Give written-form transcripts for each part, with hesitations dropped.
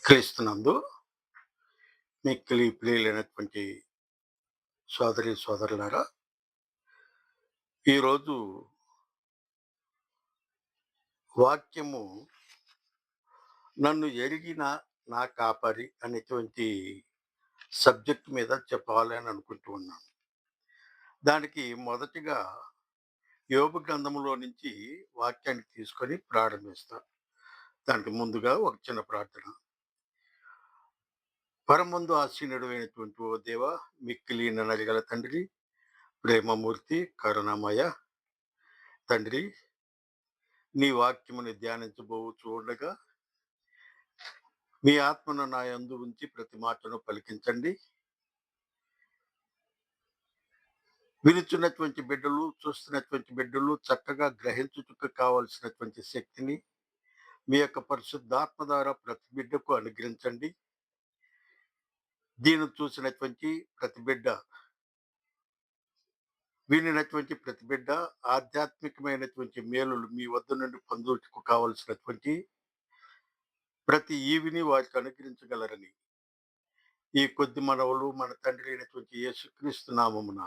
క్రీస్తునందు మిక్కిలి ప్రియులైనటువంటి సోదరి సోదరులారా, ఈరోజు వాక్యము నన్ను ఎరిగిన నా కాపరి అనేటువంటి సబ్జెక్ట్ మీద చెప్పాలి అని అనుకుంటూ ఉన్నాను. దానికి మొదటిగా యోబు గ్రంథములో నుంచి వాక్యాన్ని తీసుకొని ప్రారంభిస్తాను. దానికి ముందుగా ఒక చిన్న ప్రార్థన. పరమందు ఆసీనుడు అయినటువంటి ఓ దేవ, మిక్కిలి నడగల తండ్రి, ప్రేమమూర్తి, కరుణామయ తండ్రి, నీ వాక్యముని ధ్యానించబోచు ఉండగా మీ ఆత్మను నా యందు ఉంచి ప్రతి మాటను పలికించండి. వినుచున్నటువంటి బిడ్డలు, చూస్తున్నటువంటి బిడ్డలు చక్కగా గ్రహించుటకు కావలసినటువంటి శక్తిని మీ యొక్క పరిశుద్ధాత్మ ద్వారా ప్రతి బిడ్డకు అనుగ్రహించండి. దీన్ని చూసినటువంటి ప్రతి బిడ్డ, వినినటువంటి ప్రతి బిడ్డ ఆధ్యాత్మికమైనటువంటి మేలులు మీ వద్ద నుండి పొందుటకు కావలసినటువంటి ప్రతి ఈవిని వారికి అనుగ్రహించగలరని ఈ కొద్ది మనవులు మన తండ్రి అయినటువంటి యేసుక్రీస్తు నామమున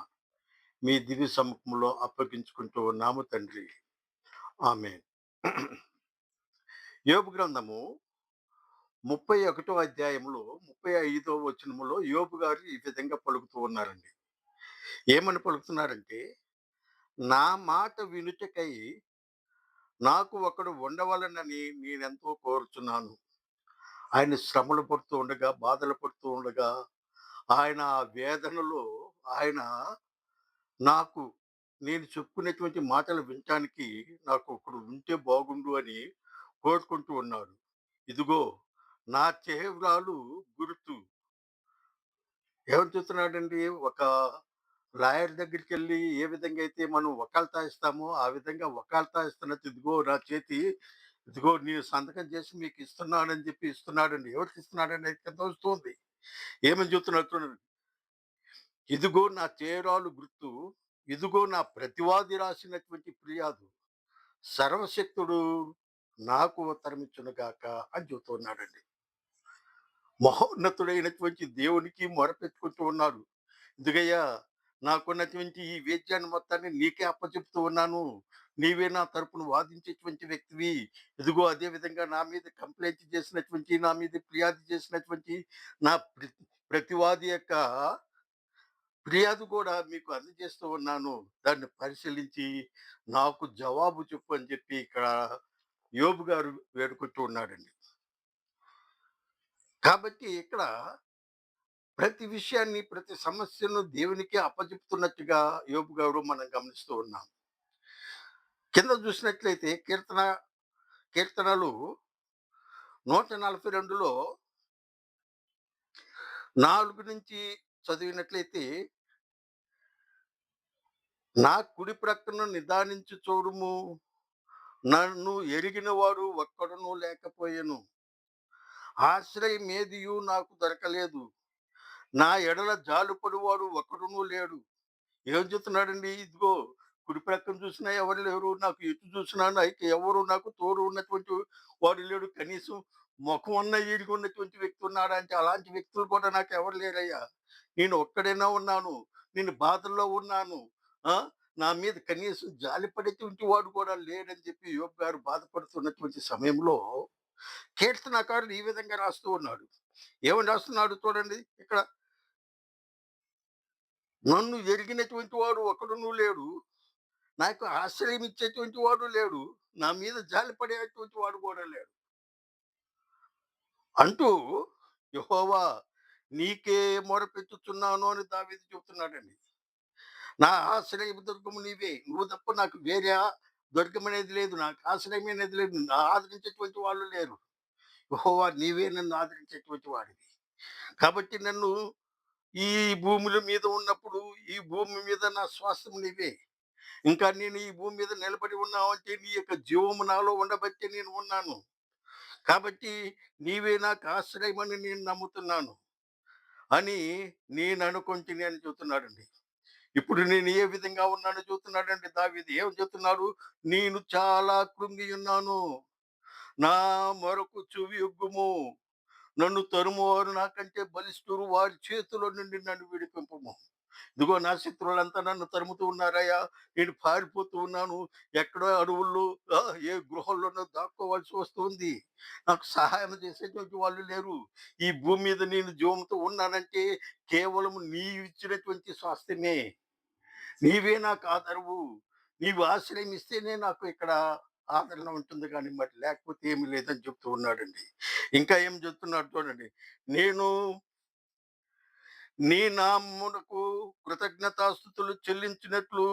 మీ దివ్య సముఖంలో అప్పగించుకుంటూ ఉన్నాము తండ్రి. ఆమేన్. యోబు గ్రంథము 31వ అధ్యాయంలో 35వ వచనములో యోబు గారు ఈ విధంగా పలుకుతూ ఉన్నారండి. ఏమని పలుకుతున్నారంటే, నా మాట వినుటకై నాకు ఒకడు ఉండవలనని నేనెంతో కోరుచున్నాను. ఆయన శ్రమలు పడుతూ ఉండగా, బాధలు పడుతూ ఉండగా, ఆయన ఆ వేదనలో ఆయన నాకు నేను చెప్పుకునేటువంటి మాటలు వినటానికి నాకు ఒకడు ఉంటే బాగుండు అని కోరుకుంటూ ఉన్నాడు. ఇదిగో నా చేవ్రాలు గుర్తు. ఏమని చెప్తున్నాడండి? ఒక లాయర్ దగ్గరికెళ్ళి ఏ విధంగా అయితే మనం వకాల్తా ఇస్తామో, ఆ విధంగా వకాల్తా ఇస్తున్నట్టు ఇదిగో నా చేతి ఇదిగో నేను సంతకం చేసి మీకు ఇస్తున్నానని చెప్పి ఇస్తున్నాడండి. ఎవరికి ఇస్తున్నాడని అయితే తోస్తుంది. ఏమని చెప్తున్నాడు చూడండి. ఇదిగో నా చేరాలు గుర్తు, ఇదిగో నా ప్రతివాది రాసినటువంటి ఫిర్యాదు. సర్వశక్తుడు నాకు ఉత్తరమిచ్చునుగాక అని చెబుతున్నాడండి. మహోన్నతుడైనటువంటి దేవునికి మొరపెట్టుకుంటూ ఉన్నారు. ఇదిగయ్యా, నాకున్నటువంటి ఈ వేద్యాన్ని మొత్తాన్ని నీకే అప్పచెప్తూ ఉన్నాను. నీవే నా తరపున వాదించేటువంటి వ్యక్తివి. ఇదిగో అదే విధంగా నా మీద కంప్లెయింట్ చేసినటువంటి, నా మీద ఫిర్యాదు చేసినటువంటి నా ప్రతివాది యొక్క ఫిర్యాదు కూడా మీకు అందజేస్తూ ఉన్నాను. దాన్ని పరిశీలించి నాకు జవాబు చెప్పు అని చెప్పి ఇక్కడ యోబు గారు వేడుకుంటూ ఉన్నాడండి. కాబట్టి ఇక్కడ ప్రతి విషయాన్ని, ప్రతి సమస్యను దేవునికే అప్పజెప్తున్నట్టుగా యోబు గారు మనం గమనిస్తూ ఉన్నాం. కింద చూసినట్లయితే కీర్తనలు 142లో 4 నుంచి చదివినట్లయితే, నా కుడి ప్రక్కన నిదానించి చూడుము, నన్ను ఎరిగిన వాడు ఒక్కడును లేకపోయెను. ఆశ్రయమేదియు నాకు దొరకలేదు. నా ఎడల జాలిపడువాడు ఒక్కడునూ లేడు. ఏం చెప్తున్నాడండి? ఇదిగో కుడి ప్రక్కన చూసినా ఎవరు లేరు. నాకు ఎటు చూసినా ఎవరు నాకు తోడు ఉన్నటువంటి వాడు లేడు. కనీసం ముఖం అన్న ఈడిగా ఉన్నటువంటి వ్యక్తి ఉన్నాడా అంటే, అలాంటి వ్యక్తులు కూడా నాకు ఎవరు లేరయ్యా. నేను ఒక్కడైనా ఉన్నాను. నేను బాధల్లో ఉన్నాను. ఆ! నా మీద కనీసం జాలిపడేటువంటి వాడు కూడా లేడని చెప్పి యోబు గారు బాధపడుతున్నటువంటి సమయంలో కీర్తనకారుడు ఈ విధంగా రాస్తూ ఉన్నాడు. ఏమని రాస్తున్నాడు చూడండి ఇక్కడ. నన్ను ఎరిగినటువంటి వాడు ఒకడును లేడు. నాకు ఆశ్రయం ఇచ్చేటువంటి వాడు లేడు. నా మీద జాలిపడేటువంటి వాడు కూడా లేడు. అంటూ యెహోవా నీకే మొరపెట్టుచున్నాను అని దావీదు చెబుతున్నాడండి. నా ఆశ్రయపు దుర్గము నీవే. నువ్వు తప్ప నాకు వేరే దుర్గమనేది లేదు. నాకు ఆశ్రయం అనేది లేదు. నన్ను ఆదరించేటువంటి వాళ్ళు లేరు. యెహోవా నీవే నన్ను ఆదరించేటువంటి వాడివి. కాబట్టి నన్ను ఈ భూముల మీద ఉన్నప్పుడు, ఈ భూమి మీద నా శ్వాసం నీవే. ఇంకా నేను ఈ భూమి మీద నిలబడి ఉన్నావంటే నీ యొక్క జీవము నాలో ఉండబట్టే నేను ఉన్నాను. కాబట్టి నీవే నాకు ఆశ్రయమని నేను నమ్ముతున్నాను అని నేను అనుకుంటుని అని చెబుతున్నాడండి. ఇప్పుడు నేను ఏ విధంగా ఉన్నానో చెబుతున్నాడండి దావీదు. ఏం చెబుతున్నాడు? నేను చాలా కృంగి ఉన్నాను. నా మొరకు చెవియొగ్గుము. నన్ను తరుమువారు నాకంటే బలిష్ఠులు, వారి చేతిలో నుండి నన్ను విడిపింపుము. ఇదిగో నా శత్రువులంతా నన్ను తరుముతూ ఉన్నారయ్యా. నేను పారిపోతూ ఉన్నాను. ఎక్కడో అడవుల్లో ఏ గృహంలోనో దాక్కోవాల్సి వస్తుంది. నాకు సహాయం చేసేటువంటి వాళ్ళు లేరు. ఈ భూమి మీద నేను జీవంతో ఉన్నానంటే కేవలం నీవిచ్చినటువంటి స్వాస్థ్యమే. నీవే నాకు ఆదరువు. నీవు ఆశ్రయం ఇస్తేనే నాకు ఇక్కడ ఆదరణ ఉంటుంది గానీ మరి లేకపోతే ఏమి లేదని చెప్తూ ఉన్నాడండి. ఇంకా ఏం చెప్తున్నాడు చూడండి. నేను నీ నామమునకు కృతజ్ఞతాస్తుతులు చెల్లించినట్లు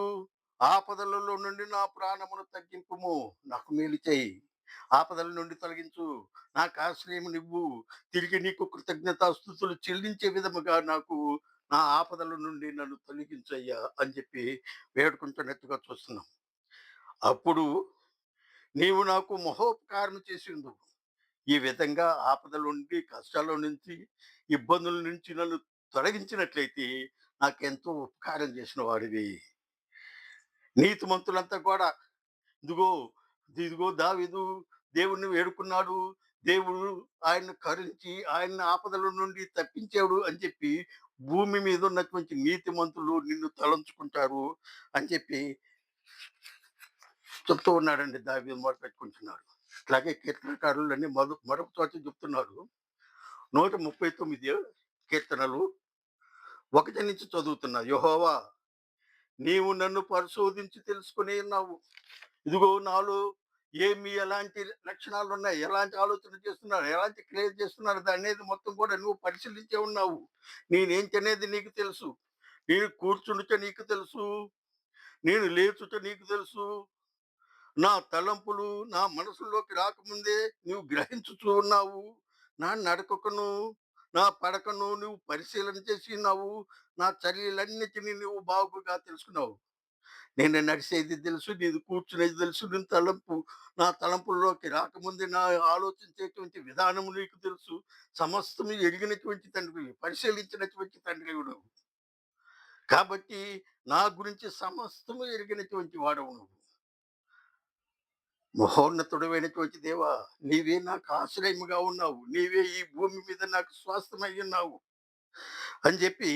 ఆపదలలో నుండి నా ప్రాణమును తగ్గింపుము. నాకు మేలు చేయి. ఆపదల నుండి తొలగించు. నాకు ఆశ్రయమునివ్వు. తిరిగి నీకు కృతజ్ఞతాస్తుతులు చెల్లించే విధముగా నాకు నా ఆపదల నుండి నన్ను తొలగించయ్యా అని చెప్పి వేడుకుంటున్నట్టుగా చూస్తున్నాం. అప్పుడు నీవు నాకు మహోపకారం చేసిందువు. ఈ విధంగా ఆపదల నుండి, కష్టాల నుంచి, ఇబ్బందుల నుంచి నన్ను తొలగించినట్లయితే నాకెంతో ఉపకారం చేసిన వాడివి. నీతిమంతులంతా కూడా ఇదిగో, ఇదిగో దావీదు దేవుణ్ణి వేడుకున్నాడు. దేవుడు ఆయన్ని కరుణించి ఆయన్ని ఆపదల నుండి తప్పించాడు అని చెప్పి భూమి మీద ఉన్నటువంటి నీతిమంతులు నిన్ను తలంచుకుంటారు అని చెప్పి చెప్తూ ఉన్నాడండి. దావీదు మొరపెట్టుకుంటున్నాడు. అట్లాగే కీర్తనకారులన్నీ మరొక చోట చెప్తున్నారు. 139 కీర్తనలు 1 నుంచి చదువుతున్నా. యెహోవా, నీవు నన్ను పరిశోధించి తెలుసుకుని ఉన్నావు. ఇదిగో నాలో ఎలాంటి లక్షణాలున్నాయి, ఎలాంటి ఆలోచన చేస్తున్నాను, ఎలాంటి క్రియ చేస్తున్నాను అనేది మొత్తం కూడా నువ్వు పరిశీలించే ఉన్నావు. నేనేం తినేది నీకు తెలుసు. నేను కూర్చుండుట నీకు తెలుసు. నేను లేచుట నీకు తెలుసు. నా తలంపులు నా మనసులోకి రాకముందే నువ్వు గ్రహించుచూ ఉన్నావు. నా నడకకును, నా పడకను నువ్వు పరిశీలన చేసి ఉన్నావు. నా చర్యలన్నిటిని నువ్వు బాగుగా తెలుసుకున్నావు. నేను నడిసేది తెలుసు, నీది కూర్చునేది తెలుసు, నా తలంపుల్లోకి రాకముందే నా ఆలోచించేటువంటి విధానము నీకు తెలుసు. సమస్తము ఎరిగినటువంటి తండ్రివి, పరిశీలించినటువంటి తండ్రివి నువ్వు. కాబట్టి నా గురించి సమస్తము ఎరిగినటువంటి వాడవు నువ్వు. మహోన్నతుడమైనటువంటి దేవా! నీవే నాకు ఆశ్రయముగా ఉన్నావు. నీవే ఈ భూమి మీద నాకు స్వాస్థ్యమై ఉన్నావు అని చెప్పి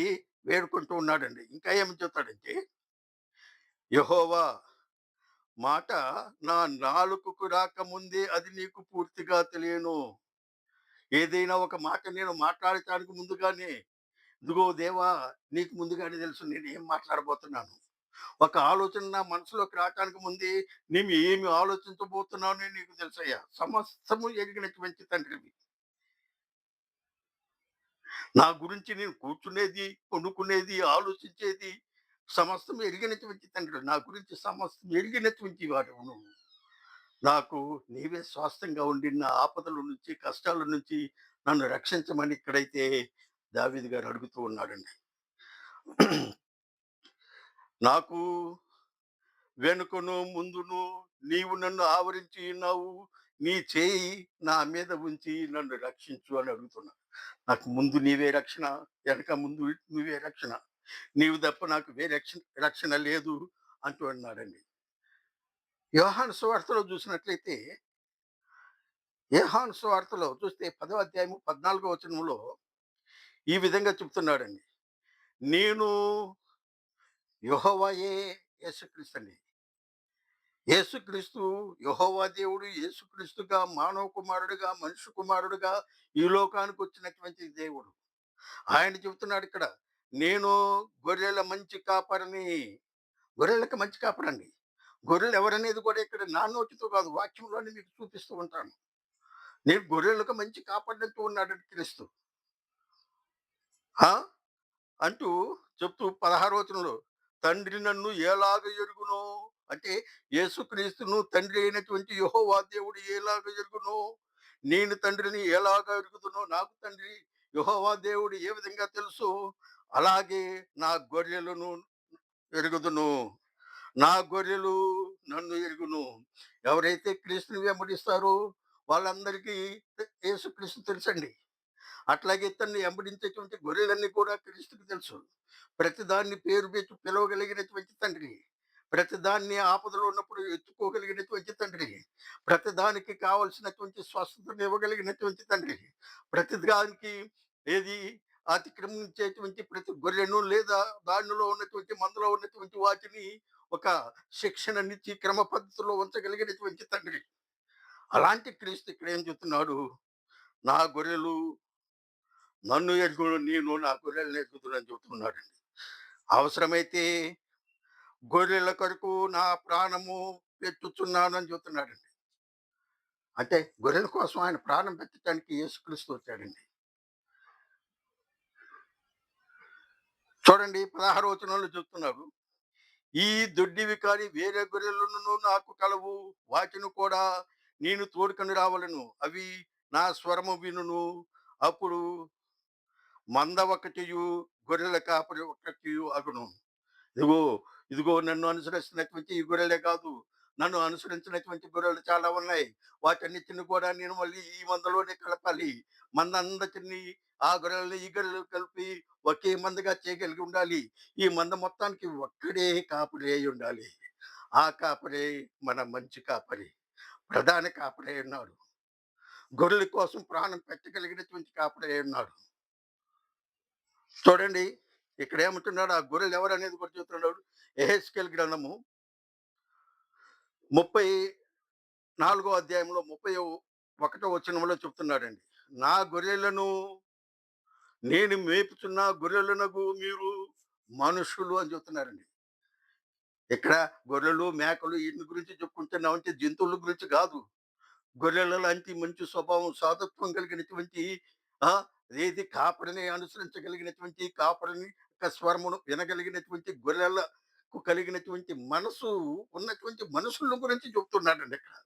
వేడుకుంటూ ఉన్నాడండి. ఇంకా ఏమని చెప్తాడంటే, యెహోవా మాట నా నాలుకకు రాకముందే అది నీకు పూర్తిగా తెలియను. ఏదైనా ఒక మాట నేను మాట్లాడటానికి ముందుగానే, ఇదిగో దేవా! నీకు ముందుగానే తెలుసు నేనేం మాట్లాడబోతున్నాను. ఒక ఆలోచన నా మనసులోకి రావటానికి ముందే నేను ఏమి ఆలోచించబోతున్నానో నీకు తెలుసయ్యా. సమస్తము ఎరిగినటువంటి తండ్రివి. నా గురించి నేను కూర్చునేది, పండుకునేది, ఆలోచించేది సమస్తం ఎరిగినటువంటి తండ్రి. నా గురించి సమస్తం ఎరిగినటువంటి వాడవు నువ్వు. నాకు నీవే స్వాస్థ్యంగా ఉండి నా ఆపదల నుంచి, కష్టాల నుంచి నన్ను రక్షించమని ఇక్కడైతే దావీదు గారు అడుగుతూ ఉన్నాడండి. నాకు వెనుకను, ముందును నీవు నన్ను ఆవరించి ఉన్నావు. నీ చేయి నా మీద ఉంచి నన్ను రక్షించు అని అడుగుతున్నా. నాకు ముందు నీవే రక్షణ, వెనక ముందు నువ్వే రక్షణ. నీవు తప్ప నాకు వేరే రక్షణ లేదు అంటూ అన్నాడండి. యోహాను సువార్తలో చూసినట్లయితే, యోహాను సువార్తలో చూస్తే 10వ అధ్యాయము 14వ వచనంలో ఈ విధంగా చెప్తున్నాడండి. నేను యెహోవాయే యేసుక్రీస్తు. యేసుక్రీస్తు యెహోవా దేవుడు యేసుక్రీస్తుగా మానవ కుమారుడుగా, మనిషి కుమారుడుగా ఈ లోకానికి వచ్చినటువంటి దేవుడు. ఆయన చెబుతున్నాడు ఇక్కడ, నేను గొర్రెల మంచి కాపరిని. గొర్రెలకి మంచి కాపరండి. గొర్రెలు ఎవరనేది కూడా ఇక్కడ నా నోటితో కాదు, వాక్యంలోనే మీకు చూపిస్తూ ఉంటాను. నేను గొర్రెలకు మంచి కాపరినంటూ ఉన్నాడు క్రీస్తు. ఆ! అంటూ చెప్తూ 16వ వచనంలో, తండ్రి నన్ను ఎలాగ ఎరుగునో, అంటే యేసుక్రీస్తును తండ్రి అయినటువంటి యెహోవా దేవుడు ఎలాగ ఎరుగునో, నేను తండ్రిని ఎలాగ ఎరుగుదునో, నాకు తండ్రి యెహోవా దేవుడు ఏ విధంగా తెలుసో అలాగే నా గొర్రెలను ఎరుగుదును. నా గొర్రెలు నన్ను ఎరుగును. ఎవరైతే క్రీస్తుని వెంబడిస్తారో వాళ్ళందరికీ యేసుక్రీస్తు తెలుసండి. అట్లాగే తనని వెంబడించేటువంటి గొర్రెలన్నీ కూడా క్రీస్తుకు తెలుసు. ప్రతిదాన్ని పేరు పెట్టి పిలవగలిగినటువంటి తండ్రి. ప్రతిదాన్ని ఆపదలో ఉన్నప్పుడు ఎత్తుకోగలిగినటువంటి తండ్రి. ప్రతిదానికి కావలసినటువంటి స్వస్థతను ఇవ్వగలిగినటువంటి తండ్రి. ప్రతిదానికి ఏది అతిక్రమించేటువంటి ప్రతి గొర్రెను లేదా దానిలో ఉన్నటువంటి మందలో ఉన్నటువంటి వాటిని ఒక శిక్షణనిచ్చి క్రమ పద్ధతిలో ఉంచగలిగినటువంటి తండ్రి. అలాంటి క్రీస్తు ఇక్కడ ఏం చెప్తున్నాడు? నా గొర్రెలు నన్ను ఎరుగును, నేను నా గొర్రెలను ఎరుగుదునని చెబుతున్నాడండి. అవసరమైతే గొర్రెల కొరకు నా ప్రాణము పెట్టుచున్నానని చెబుతున్నాడండి. అంటే గొర్రెల కోసం ఆయన ప్రాణం పెట్టడానికి యేసుక్రీస్తు వచ్చాడండి. చూడండి 16వ వచనంలో చెప్తున్నాడు. ఈ దొడ్డివి కాని వేరే గొర్రెలను నాకు కలవు. వాటిని కూడా నేను తోడుకొని రావలను. అవి నా స్వరము వినును. అప్పుడు మంద ఒకటియు, గొర్రెల కాపరి ఒకటియు అగును. ఇదిగో, ఇదిగో నన్ను అనుసరిస్తున్నటువంటి ఈ గొర్రెలే కాదు. నన్ను అనుసరించినటువంటి గొర్రెలు చాలా ఉన్నాయి. వాటన్నిటిని కూడా నేను మళ్ళీ ఈ మందలోనే కలపాలి. మందంతటిని ఆ గొర్రెలని ఈ గొర్రెలు కలిపి ఒకే మందగా చేయగలిగి ఉండాలి. ఈ మంద మొత్తానికి ఒక్కడే కాపరి అయి ఉండాలి. ఆ కాపరే మన మంచి కాపరి. ప్రధాన కాపరి అయి ఉన్నాడు. గొర్రెల కోసం ప్రాణం పెట్టగలిగినటువంటి కాపరి అయి ఉన్నాడు. చూడండి ఇక్కడ ఏమంటున్నాడు? ఆ గొర్రెలు ఎవరనేది కూడా చెప్తున్నాడు. యెహెజ్కేలు గ్రంథము 34 అధ్యాయంలో 31 వచనంలో చెప్తున్నాడండి. నా గొర్రెలను నేను మేపుచున్న గొర్రెలనగు మీరు మనుషులు అని చెప్తున్నారండి. ఇక్కడ గొర్రెలు, మేకలు ఈటిని గురించి చెప్పుకుంటున్నామంటే జంతువుల గురించి కాదు. గొర్రెల లాంటి మంచి స్వభావం, సాధుత్వం కలిగినటువంటి ఆ! ఏది కాపరిని అనుసరించగలిగినటువంటి, కాపరిని యొక్క స్వరమును వినగలిగినటువంటి గొర్రెలకు కలిగినటువంటి మనసు ఉన్నటువంటి మనుషుల గురించి చెప్తున్నాడండి ఇక్కడ.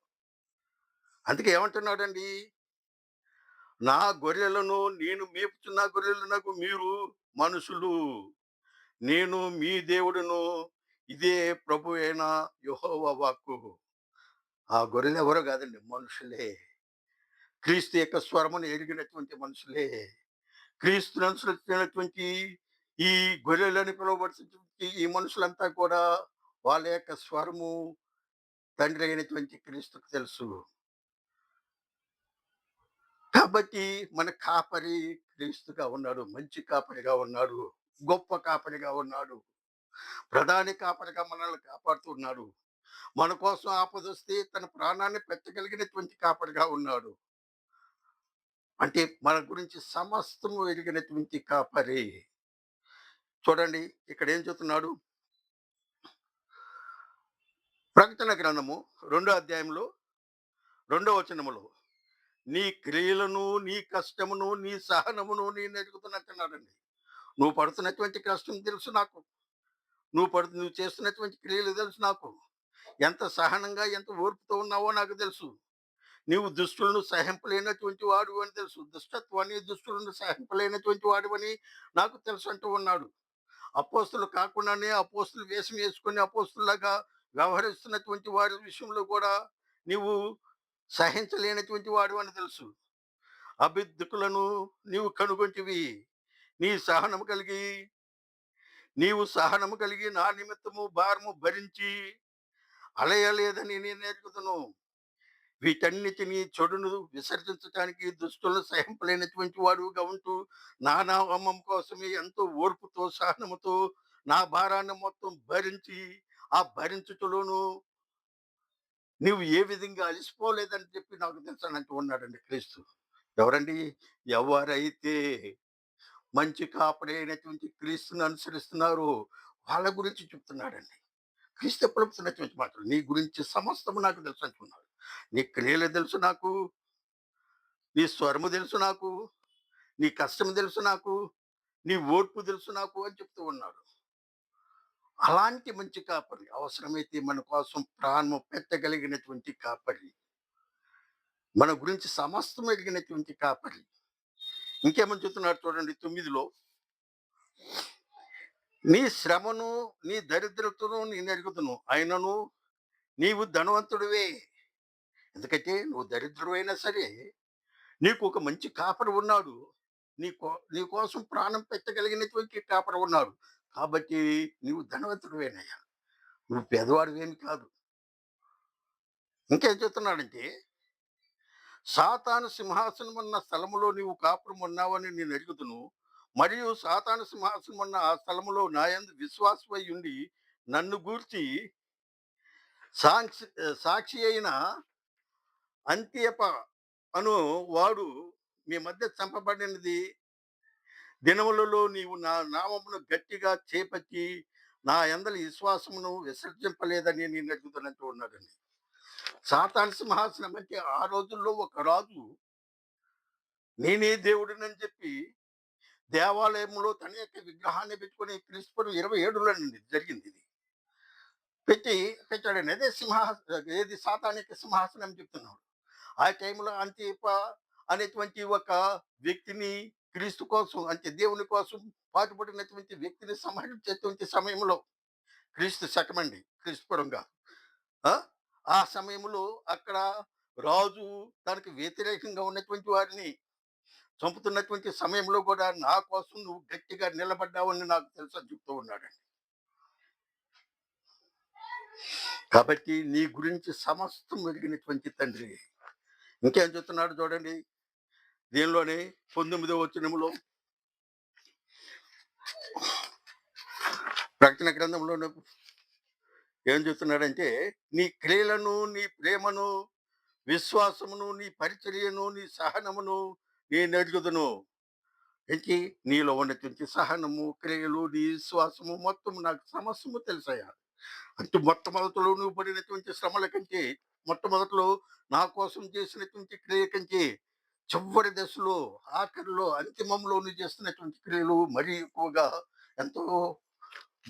అందుకే ఏమంటున్నాడండి? నా గొర్రెలను నేను మేపుచున్న గొర్రెలనకు మీరు మనుషులు. నేను మీ దేవుడును. ఇదే ప్రభు అయిన యెహోవా వాక్కు. ఆ గొర్రెలెవరో కాదండి, మనుషులే. క్రీస్తు యొక్క స్వరమును ఎరిగినటువంటి మనుషులే. క్రీస్తును అనుసరించినటువంటి ఈ గొర్రెలని పిలువబడుతున్నటువంటి ఈ మనుషులంతా కూడా వాళ్ళ యొక్క స్వరము తండ్రి అయినటువంటి క్రీస్తుకు తెలుసు. కాబట్టి మన కాపరి క్రీస్తుగా ఉన్నాడు. మంచి కాపరిగా ఉన్నాడు. గొప్ప కాపరిగా ఉన్నాడు. ప్రధాని కాపరిగా మనల్ని కాపాడుతున్నాడు. మన కోసం ఆపదొస్తే తన ప్రాణాన్ని పెట్టగలిగినటువంటి కాపరిగా ఉన్నాడు. అంటే మన గురించి సమస్తము ఎరిగినటువంటి కాపరి. చూడండి ఇక్కడ ఏం చెప్తున్నాడు? ప్రకటన గ్రంథము 2 అధ్యాయంలో 2 వచనములో నీ క్రియలను, నీ కష్టమును, నీ సహనమును నేను ఎరుగుతున్నట్టున్నాడండి. నువ్వు పడుతున్నటువంటి కష్టం తెలుసు నాకు. నువ్వు చేస్తున్నటువంటి క్రియలు తెలుసు నాకు. ఎంత సహనంగా, ఎంత ఓర్పుతో ఉన్నావో నాకు తెలుసు. నీవు దుష్టులను సహింపలేనటువంటి వాడు అని తెలుసు. దుష్టత్వాన్ని, దుష్టులను సహింపలేనటువంటి వాడివని నాకు తెలుసు అంటూ ఉన్నాడు. అపోస్తులు కాకుండానే అపోస్తులు వేషం వేసుకొని అపోస్తుల్లాగా వ్యవహరిస్తున్నటువంటి వారి విషయంలో కూడా నీవు సహించలేనటువంటి వాడు అని తెలుసు. అబిద్ధకులను నీవు కనుగొంటివి. నీ సహనము కలిగి నీవు సహనము కలిగి నా నిమిత్తము భారము భరించి అలయలేదని నేను ఎరుగుదును. వీటన్నిటిని చెడును విసర్జించడానికి దుష్టులను సహింపలేనటువంటి వాడుగా ఉంటూ నా నామం కోసమే ఎంతో ఓర్పుతో సహనముతో నా భారాన్ని మొత్తం భరించి ఆ భరించుటలోను నువ్వు ఏ విధంగా అలసిపోలేదని చెప్పి నాకు తెలుసానంటూ ఉన్నాడండి క్రీస్తు. ఎవరండి? ఎవరైతే మంచి కాపరి అయినటువంటి క్రీస్తుని అనుసరిస్తున్నారో వాళ్ళ గురించి చెప్తున్నాడండి. క్రీస్తు ఎప్పుడు చెప్తున్నటువంటి మాటలు. నీ గురించి సమస్తము నాకు తెలుసు అంటున్నాడు. నీ క్రియలు తెలుసు నాకు. నీ స్వరము తెలుసు నాకు. నీ కష్టం తెలుసు నాకు. నీ ఓర్పు తెలుసు నాకు అని చెప్తూ ఉన్నాడు. అలాంటి మంచి కాపరి. అవసరమైతే మన కోసం ప్రాణము పెట్టగలిగినటువంటి కాపరి. మన గురించి సమస్తం ఎరిగినటువంటి కాపరి. ఇంకేమని చెప్తున్నాడు చూడండి 9లో. నీ శ్రమను, నీ దరిద్రతను నేను ఎరుగుదును. అయినను నీవు ధనవంతుడివే. ఎందుకంటే నువ్వు దరిద్రుడైనా సరే నీకు ఒక మంచి కాపరి ఉన్నాడు. నీ కోసం ప్రాణం పెట్టగలిగినటువంటి కాపరి ఉన్నాడు. కాబట్టి నీవు ధనవంతుడివేనయ్యా. నువ్వు పేదవాడివేమి కాదు. ఇంకేం చెప్తున్నాడంటే సాతాను సింహాసనమున్న స్థలములో నీవు కాపురం ఉన్నావని నేను ఎరుగుదును. మరియు సాతాను సింహాసనమున్న ఆ స్థలములో నా యందు విశ్వాసమై ఉండి నన్ను గూర్చి సాక్షి అయిన అంతియప అను వాడు మీ మధ్య చంపబడినది దినములలో నీవు నా నామమును గట్టిగా చేపట్టి నా యందలి విశ్వాసమును విసర్జింపలేదని నేను అడుగుతున్నట్టు ఉన్నాడండి. సాతాను సింహాసనం అంటే ఆ రోజుల్లో ఒక రాజు నేనే దేవుడినని చెప్పి దేవాలయంలో తన యొక్క విగ్రహాన్ని పెట్టుకొని క్రీస్తు 27లోనండి జరిగింది ఇది. పెట్టి పెట్టాడండి. అదే ఏది సాతానిక సింహాసనం అని చెప్తున్నాడు. ఆ టైంలో అంతిప అనేటువంటి ఒక వ్యక్తిని క్రీస్తు కోసం అంటే దేవుని కోసం పాటుపడినటువంటి వ్యక్తిని సంహరించేటువంటి సమయంలో క్రీస్తు శకమండి క్రీస్తు పూర్వంగా. ఆ! ఆ సమయంలో అక్కడ రాజు తనకి వ్యతిరేకంగా ఉన్నటువంటి వారిని చంపుతున్నటువంటి సమయంలో కూడా నా కోసం నువ్వు గట్టిగా నిలబడ్డావని నాకు తెలుసని చెప్తూ ఉన్నాడండి. కాబట్టి నీ గురించి సమస్తం ఎరిగినటువంటి తండ్రి. ఇంకేం చెప్తున్నాడు చూడండి. దీనిలోనే 19వ వచనములో ప్రకటన గ్రంథంలోనే ఏం చెప్తున్నాడంటే, నీ క్రియలను, నీ ప్రేమను, విశ్వాసమును, నీ పరిచర్యను, నీ సహనమును నేనెరుగుదును. ఏంటి? నీలో ఉన్నటువంటి సహనము, క్రియలు, నీ విశ్వాసము మొత్తం నాకు సమస్తము తెలుసయ్యా. అంటే మొట్టమొదటిలో నువ్వు పడినటువంటి శ్రమల కంటే, మొట్టమొదట్లో నా కోసం చేసినటువంటి క్రియ కంటే, చివరి దశలో, ఆఖరిలో, అంతిమంలో నువ్వు చేస్తున్నటువంటి క్రియలు మరీ ఎక్కువగా ఎంతో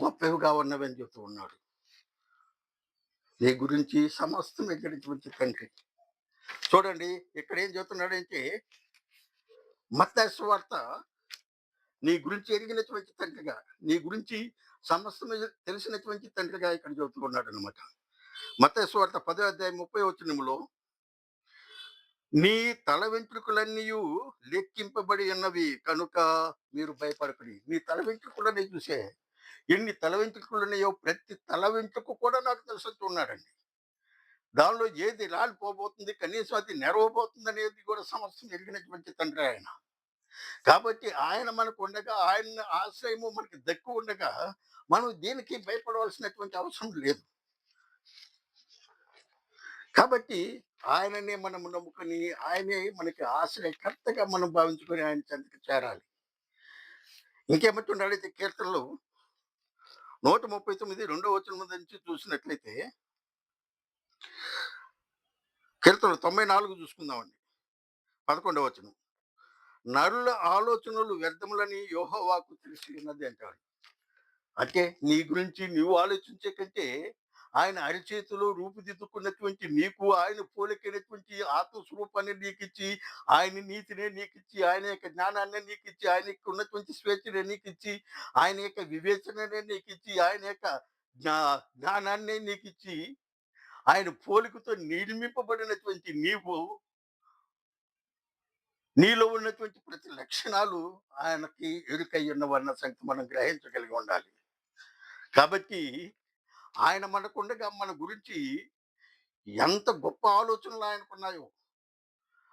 గొప్పవిగా ఉన్నవని చెప్తూ ఉన్నాడు. నీ గురించి సమస్తం ఎరిగినటువంటి తండ్రి. చూడండి ఇక్కడ ఏం చెప్తున్నాడంటే, మత్తయి సువార్త నీ గురించి ఎరిగినటువంటి తండ్రిగా, నీ గురించి సమస్తము తెలిసినటువంటి తండ్రిగా ఇక్కడ చెబుతూ ఉన్నాడనమాట. మత్తయి సువార్త 10వ అధ్యాయం 30వ వచనములో, నీ తల వెంట్రుకలన్నీయు లెక్కింపబడి ఉన్నవి కనుక మీరు భయపడకుడి. నీ తల వెంట్రుకలని చూసే ఎన్ని తల వెంట్రుకలు ఉన్నాయో ప్రతి తల వెంట్రుక కూడా నాకు తెలుసంటూ ఉన్నాడండి. దానిలో ఏది రాలిపోబోతుంది, కనీసం అది నెరవబోతుంది అనేది కూడా సమస్తం ఎరిగినటువంటి తండ్రి ఆయన. కాబట్టి ఆయన మనకు ఉండగా, ఆయన ఆశ్రయము మనకి దక్కి ఉండగా, మనం దేనికి భయపడవలసినటువంటి అవసరం లేదు. కాబట్టి ఆయననే మనం నమ్ముకొని, ఆయనే మనకి ఆశ్రయకర్తగా మనం భావించుకొని ఆయన చెంతకు చేరాలి. ఇంకేమంటున్నాడైతే కీర్తనలు 139 రెండో వచనం నుంచి చూసినట్లయితే, కీర్తనలు 94 చూసుకుందామండి. 11వ వచనం. నరుల ఆలోచనలు వ్యర్థములని యెహోవాకు తెలిసి ఉన్నది అంటాడు. అంటే నీ గురించి నువ్వు ఆలోచించే కంటే ఆయన అరిచేతిలో రూపుదిద్దుకున్నటువంటి నీకు ఆయన పోలికైనటువంటి ఆత్మస్వరూపాన్ని నీకిచ్చి, ఆయన నీతినే నీకిచ్చి, ఆయన యొక్క జ్ఞానాన్ని నీకిచ్చి, ఆయనకి ఉన్నటువంటి స్వేచ్ఛనే నీకిచ్చి, ఆయన యొక్క వివేచననే నీకిచ్చి, ఆయన యొక్క జ్ఞా జ్ఞానాన్నే నీకిచ్చి, ఆయన పోలికతో నిర్మింపబడినటువంటి నీవు, నీలో ఉన్నటువంటి ప్రతి లక్షణాలు ఆయనకి ఎరుకై ఉన్నవన్న సంగతి మనం గ్రహించగలిగి ఉండాలి. కాబట్టి ఆయన మనకుండగా మన గురించి ఎంత గొప్ప ఆలోచనలు ఆయనకున్నాయో,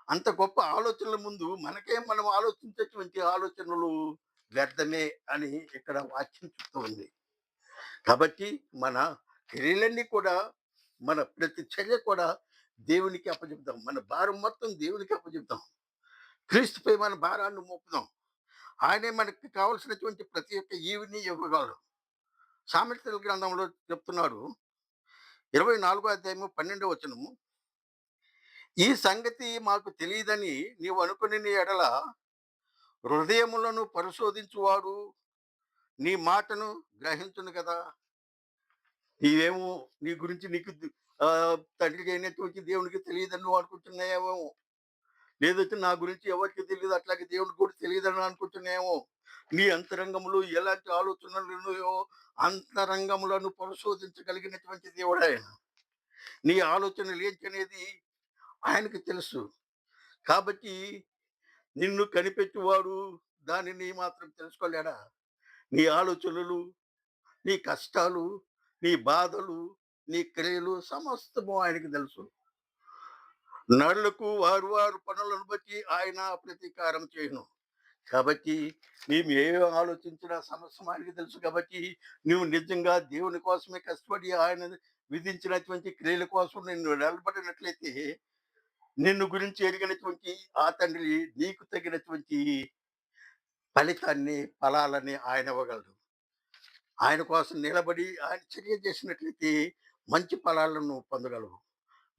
అంత గొప్ప ఆలోచనల ముందు మనకే మనం ఆలోచించేటువంటి ఆలోచనలు వ్యర్థమే అని ఇక్కడ వాక్యం చెప్తూ ఉంది. కాబట్టి మన క్రియలన్నీ కూడా, మన ప్రతి చర్య కూడా దేవునికి అప్పచెప్దాం. మన భారం మొత్తం దేవునికి అప్పచెప్దాం. క్రీస్తుపై మన భారాన్ని మోపుదాం. ఆయనే మనకి కావాల్సినటువంటి ప్రతి ఒక్క ఈవిని ఇవ్వగలడు. సామెతల గ్రంథంలో చెప్తున్నాడు 24వ అధ్యాయము 12వ వచనము. ఈ సంగతి మాకు తెలియదని నీవు అనుకుని ఎడల హృదయములను పరిశోధించువాడు నీ మాటను గ్రహించును కదా. నీవేమో నీ గురించి నీకు తండ్రికి అయినటువంటి దేవునికి తెలియదని నువ్వు అనుకుంటున్నాయేమో. లేదంటే నా గురించి ఎవరికి తెలియదు, అట్లాగే దేవుడికి కూడా తెలియదని అనుకుంటున్నాయేమో. నీ అంతరంగములు ఎలాంటి ఆలోచనలు ఉన్నాయో అంతరంగములను పరిశోధించగలిగినటువంటి దేవుడు ఆయన. నీ ఆలోచనలు ఏంటనేది ఆయనకి తెలుసు. కాబట్టి నిన్ను కనిపెట్టువాడు దానిని మాత్రం తెలుసుకోలేడా? నీ ఆలోచనలు, నీ కష్టాలు, నీ బాధలు, నీ క్రియలు సమస్తము ఆయనకి తెలుసు. నరులకు వారు వారు పనులను బట్టి ఆయన ప్రతీకారం చేయను. కాబట్టి మేము ఏ ఆలోచించినా సమస్య ఆయనకి తెలుసు కాబట్టి, నువ్వు నిజంగా దేవుని కోసమే కష్టపడి ఆయన విధించినటువంటి క్రియల కోసం నిన్ను నిలబడినట్లయితే, నిన్ను గురించి ఎరిగినటువంటి ఆ తండ్రి నీకు తగినటువంటి ఫలితాన్ని, ఫలాలని ఆయన ఇవ్వగలడు. ఆయన కోసం నిలబడి ఆయన చర్య చేసినట్లయితే మంచి ఫలాలను నువ్వు పొందగలవు.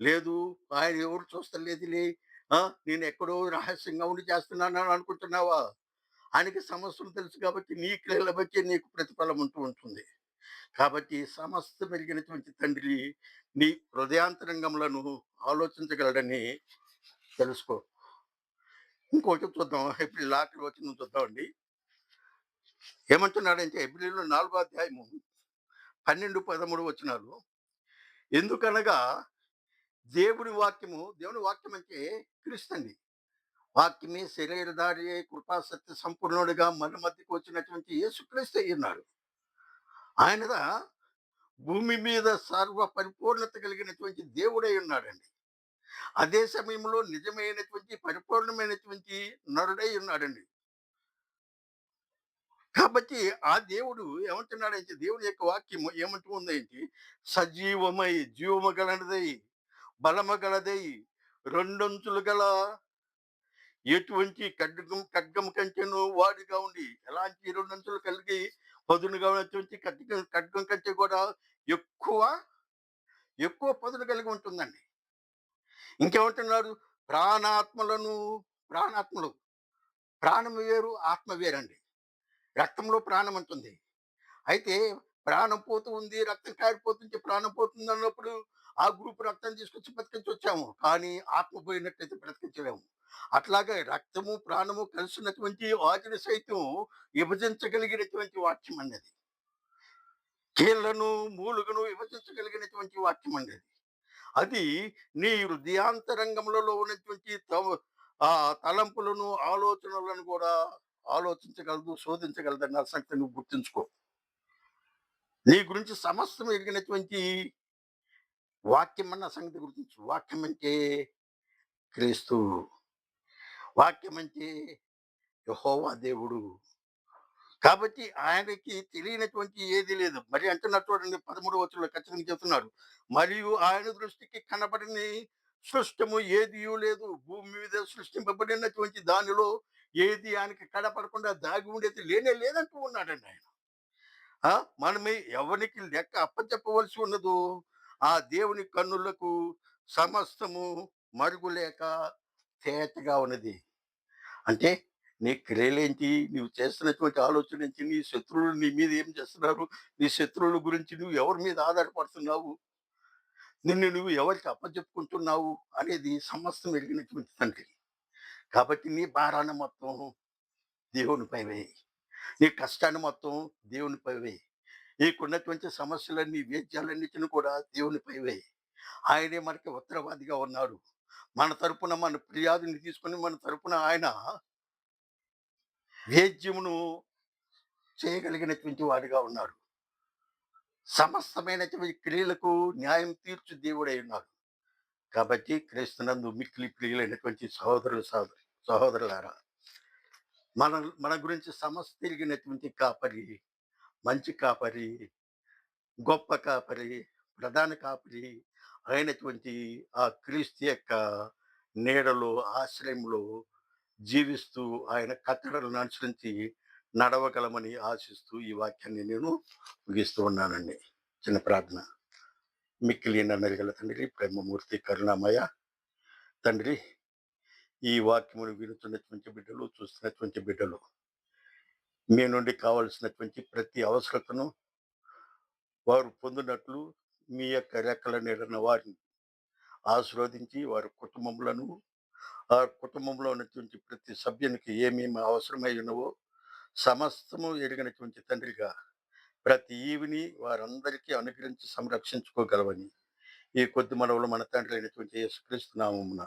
లేదు ఆయన ఎవరు చూస్తలేదులే, ఆ! నేనెక్కడో రహస్యంగా ఉండి చేస్తున్నానని అనుకుంటున్నావా? ఆయనకి సమస్తము తెలుసు కాబట్టి నీ క్రియల బట్టి నీకు ప్రతిఫలం ఉంటూ ఉంటుంది. కాబట్టి సమస్తం ఎరిగినటువంటి తండ్రి నీ హృదయాంతరంగములను ఆలోచించగలడని తెలుసుకో. ఇంకోటి చూద్దాం. హెబ్రీయుల ఆఖరి వచనం చూద్దామండి. ఏమంటున్నాడంటే హెబ్రీయుల 4 అధ్యాయము 12, 13 వచనాలు. ఎందుకనగా దేవుని వాక్యం అంటే క్రీస్తు. వాక్యమే శరీరధారి అయి కృపా సత్య సంపూర్ణుడిగా మన మధ్యకు వచ్చినటువంటి యేసుక్రీస్తు అయ్యున్నాడు. ఆయన భూమి మీద సర్వ పరిపూర్ణత కలిగినటువంటి దేవుడై ఉన్నాడండి. అదే సమయంలో నిజమైనటువంటి పరిపూర్ణమైనటువంటి నరుడై ఉన్నాడండి. కాబట్టి ఆ దేవుడు ఏమంటున్నాడంటే దేవుని యొక్క వాక్యము ఏమంటూ ఉందంటే సజీవమై జీవము గలదై బలము గలదై రెండంచులు గల ఎటువంటి ఖడ్గము కంటేను వాడిగా ఉండి ఎలాంటి రెండంచులు కలిగి పదునుగా ఉన్నటువంటి ఖడ్గం కంటే కూడా ఎక్కువ ఎక్కువ పదును కలిగి ఉంటుందండి. ఇంకేమంటున్నారు? ప్రాణాత్మలను ప్రాణాత్మలు ప్రాణం వేరు, ఆత్మ వేరండి. రక్తంలో ప్రాణం ఉంటుంది. అయితే ప్రాణం పోతూ ఉంది, రక్తం కారిపోతుంటే ప్రాణం పోతుంది అన్నప్పుడు ఆ గ్రూప్ రక్తం తీసుకొచ్చి బ్రతికించొచ్చాము. కానీ ఆత్మ పోయినట్టయితే బ్రతికించలేము. అట్లాగే రక్తము, ప్రాణము కలిసినటువంటి వాటిని సైతం విభజించగలిగినటువంటి వాక్యం అన్నది. కీళ్లను, మూలుగను విభజించగలిగినటువంటి వాక్యం అండి. అది నీ హృదయాంతరంగములలో ఉన్నటువంటి తలంపులను, ఆలోచనలను కూడా ఆలోచించగలదు, శోధించగలదన్న సంగతి నువ్వు గుర్తుంచుకో. నీ గురించి సమస్తం ఎరిగినటువంటి వాక్యం అన్న సంగతి గుర్తించు. వాక్యం అంటే క్రీస్తు. వాక్యం అంటే యెహోవా దేవుడు. కాబట్టి ఆయనకి తెలియనటువంటి ఏది లేదు. మరి అంటున్నారు చూడండి 13వ వచనంలో ఖచ్చితంగా చెప్తున్నాడు. మరియు ఆయన దృష్టికి కనబడని సృష్టము ఏదియూ లేదు. భూమి మీద సృష్టింపబడినటువంటి దానిలో ఏది ఆయనకి కనపడకుండా దాగి ఉండేది లేనే లేదంటూ ఉన్నాడండి ఆయన. ఆ! మనమే ఎవనికి లెక్క అప్పచెప్పవలసి ఉన్నదో, ఆ దేవుని కన్నులకు సమస్తము మరుగులేక తేటగా ఉన్నది. అంటే నీ క్రియలేంటి? నువ్వు చేస్తున్నటువంటి ఆలోచనేంటి? నీ శత్రువులు నీ మీద ఏం చేస్తున్నారు? నీ శత్రువుల గురించి నువ్వు ఎవరి మీద ఆధారపడుతున్నావు? నిన్ను నువ్వు ఎవరికి అప్పజెప్పుకుంటున్నావు? అనేది సమస్తం ఎరిగినటువంటి తండ్రి. కాబట్టి నీ భారాన్ని మొత్తం దేవునిపై వేయి. నీ కష్టాన్ని మొత్తం దేవునిపై వేయి. నీకున్నటువంటి సమస్యలన్నీ, వేద్యాలన్నిటిని కూడా దేవునిపై వేయి. ఆయనే మనకి ఉత్తరవాదిగా ఉన్నాడు. మన తరపున మన ఫిర్యాదుని తీసుకొని మన తరపున ఆయన వేద్యమును చేయగలిగినటువంటి వాడిగా ఉన్నాడు. సమస్తమైనటువంటి క్రియలకు న్యాయం తీర్చు దేవుడై ఉన్నాడు. కాబట్టి క్రీస్తునందు మిక్కిలి ప్రియులైనటువంటి సహోదరులారా, మన మన గురించి సమస్త తిరిగినటువంటి కాపరి, మంచి కాపరి, గొప్ప కాపరి, ప్రధాన కాపరి అయినటువంటి ఆ క్రీస్తు యొక్క నీడలో, ఆశ్రయంలో జీవిస్తూ ఆయన కట్టడలను అనుసరించి నడవగలమని ఆశిస్తూ ఈ వాక్యాన్ని నేను ముగిస్తూ ఉన్నానండి. చిన్న ప్రార్థన. మిక్కిలి నన్నరిగల తండ్రి, ప్రేమమూర్తి, కరుణామయ తండ్రి, ఈ వాక్యమును వినుతున్నటువంటి బిడ్డలు, చూస్తున్నటువంటి బిడ్డలు మీ నుండి కావలసినటువంటి ప్రతి అవసరతను వారు పొందినట్లు మీ యొక్క రెక్కల నీడన వారిని ఆశీర్వదించి వారి కుటుంబములను, ఆ కుటుంబంలో ఉన్నటువంటి ప్రతి సభ్యునికి ఏమేమి అవసరమై ఉన్నవో సమస్తము ఎరిగినటువంటి తండ్రిగా ప్రతి ఈవిని వారందరికీ అనుగ్రహించి సంరక్షించుకోగలవని ఈ కొద్ది మనవులు మన తండ్రి అయినటువంటి యేసుక్రీస్తు నామమున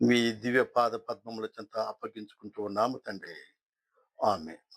మీ దివ్య పాద పద్మముల చెంత అప్పగించుకుంటూ ఉన్నాము తండ్రి. ఆమేన్.